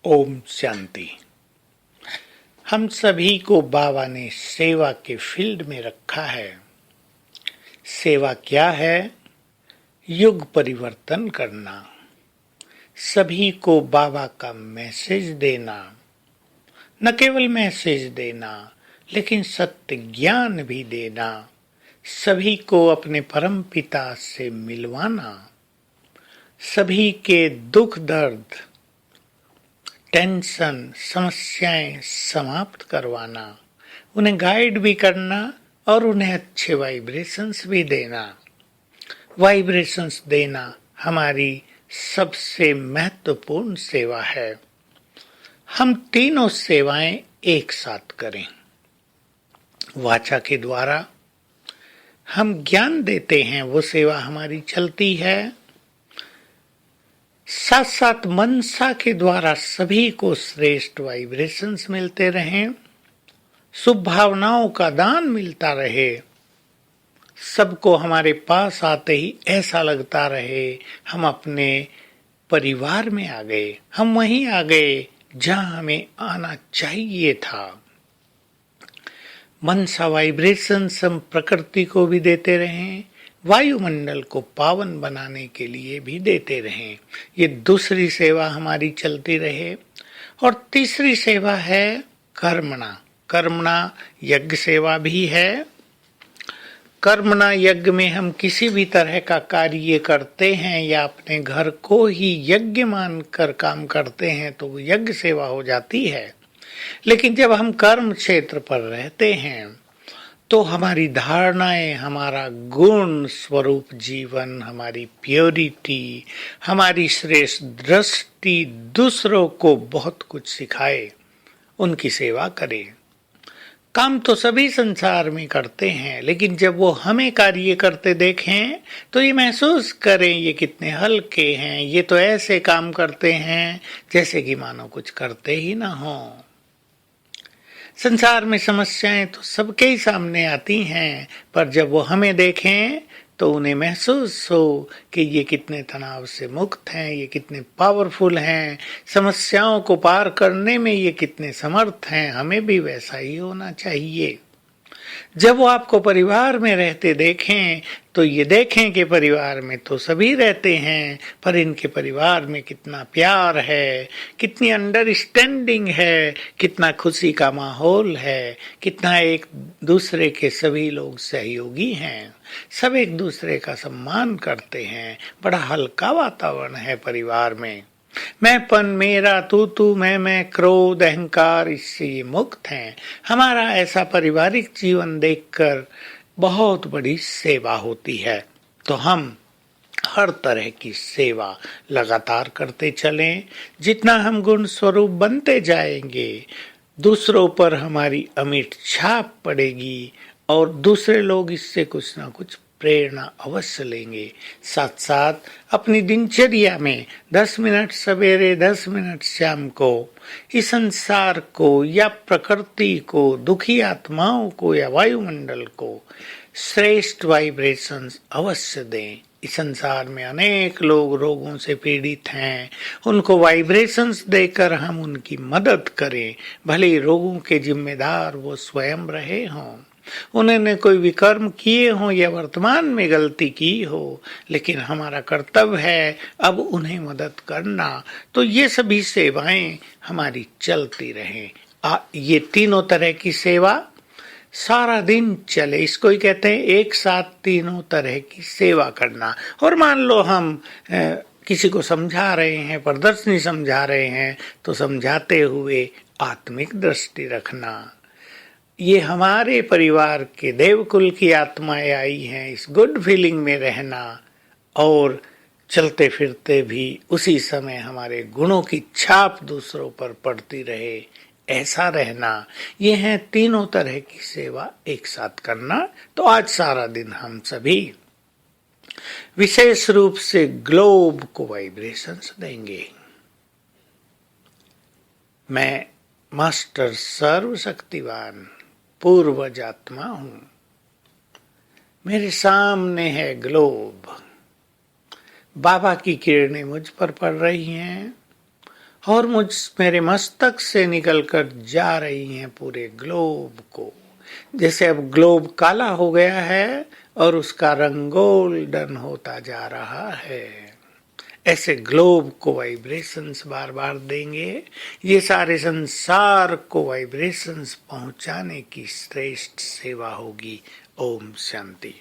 ओम शांति। हम सभी को बाबा ने सेवा के फील्ड में रखा है। सेवा क्या है? युग परिवर्तन करना, सभी को बाबा का मैसेज देना, न केवल मैसेज देना लेकिन सत्य ज्ञान भी देना, सभी को अपने परम पिता से मिलवाना, सभी के दुख दर्द टेंशन समस्याएं समाप्त करवाना, उन्हें गाइड भी करना और उन्हें अच्छे वाइब्रेशंस भी देना। वाइब्रेशंस देना हमारी सबसे महत्वपूर्ण सेवा है। हम तीनों सेवाएं एक साथ करें। वाचा के द्वारा हम ज्ञान देते हैं, वो सेवा हमारी चलती है। साथ साथ मनसा के द्वारा सभी को श्रेष्ठ वाइब्रेशंस मिलते रहें, शुभ भावनाओं का दान मिलता रहे, सबको हमारे पास आते ही ऐसा लगता रहे हम अपने परिवार में आ गए, हम वहीं आ गए जहां हमें आना चाहिए था। मनसा वाइब्रेशंस हम प्रकृति को भी देते रहें, वायुमंडल को पावन बनाने के लिए भी देते रहें। ये दूसरी सेवा हमारी चलती रहे। और तीसरी सेवा है कर्मणा। कर्मणा यज्ञ सेवा भी है। कर्मणा यज्ञ में हम किसी भी तरह का कार्य करते हैं या अपने घर को ही यज्ञ मानकर काम करते हैं तो वो यज्ञ सेवा हो जाती है। लेकिन जब हम कर्म क्षेत्र पर रहते हैं तो हमारी धारणाएं, हमारा गुण स्वरूप जीवन, हमारी प्योरिटी, हमारी श्रेष्ठ दृष्टि दूसरों को बहुत कुछ सिखाए, उनकी सेवा करें। काम तो सभी संसार में करते हैं, लेकिन जब वो हमें कार्य करते देखें तो ये महसूस करें ये कितने हल्के हैं, ये तो ऐसे काम करते हैं जैसे कि मानो कुछ करते ही ना हो। संसार में समस्याएं तो सबके ही सामने आती हैं, पर जब वो हमें देखें तो उन्हें महसूस हो कि ये कितने तनाव से मुक्त हैं, ये कितने पावरफुल हैं, समस्याओं को पार करने में ये कितने समर्थ हैं, हमें भी वैसा ही होना चाहिए। जब वो आपको परिवार में रहते देखें तो ये देखें कि परिवार में तो सभी रहते हैं, पर इनके परिवार में कितना प्यार है, कितनी अंडरस्टैंडिंग है, कितना खुशी का माहौल है, कितना एक दूसरे के सभी लोग सहयोगी हैं, सब एक दूसरे का सम्मान करते हैं। बड़ा हल्का वातावरण है परिवार में। मैंपन, मेरा, तू मैं, क्रोध, अहंकार, इससे ये मुक्त हैं। हमारा ऐसा पारिवारिक जीवन देखकर बहुत बड़ी सेवा होती है। तो हम हर तरह की सेवा लगातार करते चलें। जितना हम गुण स्वरूप बनते जाएंगे, दूसरों पर हमारी अमिट छाप पड़ेगी और दूसरे लोग इससे कुछ ना कुछ प्रेरणा अवश्य लेंगे। साथ साथ अपनी दिनचर्या में 10 मिनट सवेरे, 10 मिनट शाम को इस संसार को या प्रकृति को, दुखी आत्माओं को या वायुमंडल को श्रेष्ठ वाइब्रेशंस अवश्य दें। इस संसार में अनेक लोग रोगों से पीड़ित हैं, उनको वाइब्रेशंस देकर हम उनकी मदद करें। भले रोगों के जिम्मेदार वो स्वयं रहे हों, उन्होंने कोई विकर्म किए हों या वर्तमान में गलती की हो, लेकिन हमारा कर्तव्य है अब उन्हें मदद करना। तो ये सभी सेवाएं हमारी चलती रहें। ये तीनों तरह की सेवा सारा दिन चले, इसको ही कहते हैं एक साथ तीनों तरह की सेवा करना। और मान लो हम किसी को समझा रहे हैं, प्रदर्शनी समझा रहे हैं, तो समझाते हुए आत्मिक दृष्टि रखना। ये हमारे परिवार के देवकुल की आत्माएं आई हैं, इस गुड फीलिंग में रहना और चलते फिरते भी उसी समय हमारे गुणों की छाप दूसरों पर पड़ती रहे, ऐसा रहना। ये है तीनों तरह की सेवा एक साथ करना। तो आज सारा दिन हम सभी विशेष रूप से ग्लोब को वाइब्रेशंस देंगे। मैं मास्टर सर्वशक्तिवान पूर्वज आत्मा हूं, मेरे सामने है ग्लोब। बाबा की किरणें मुझ पर पड़ रही हैं और मेरे मस्तक से निकलकर जा रही हैं पूरे ग्लोब को। जैसे अब ग्लोब काला हो गया है और उसका रंग गोल्डन होता जा रहा है, ऐसे ग्लोब को वाइब्रेशंस बार बार देंगे। ये सारे संसार को वाइब्रेशंस पहुंचाने की श्रेष्ठ सेवा होगी। ओम शांति।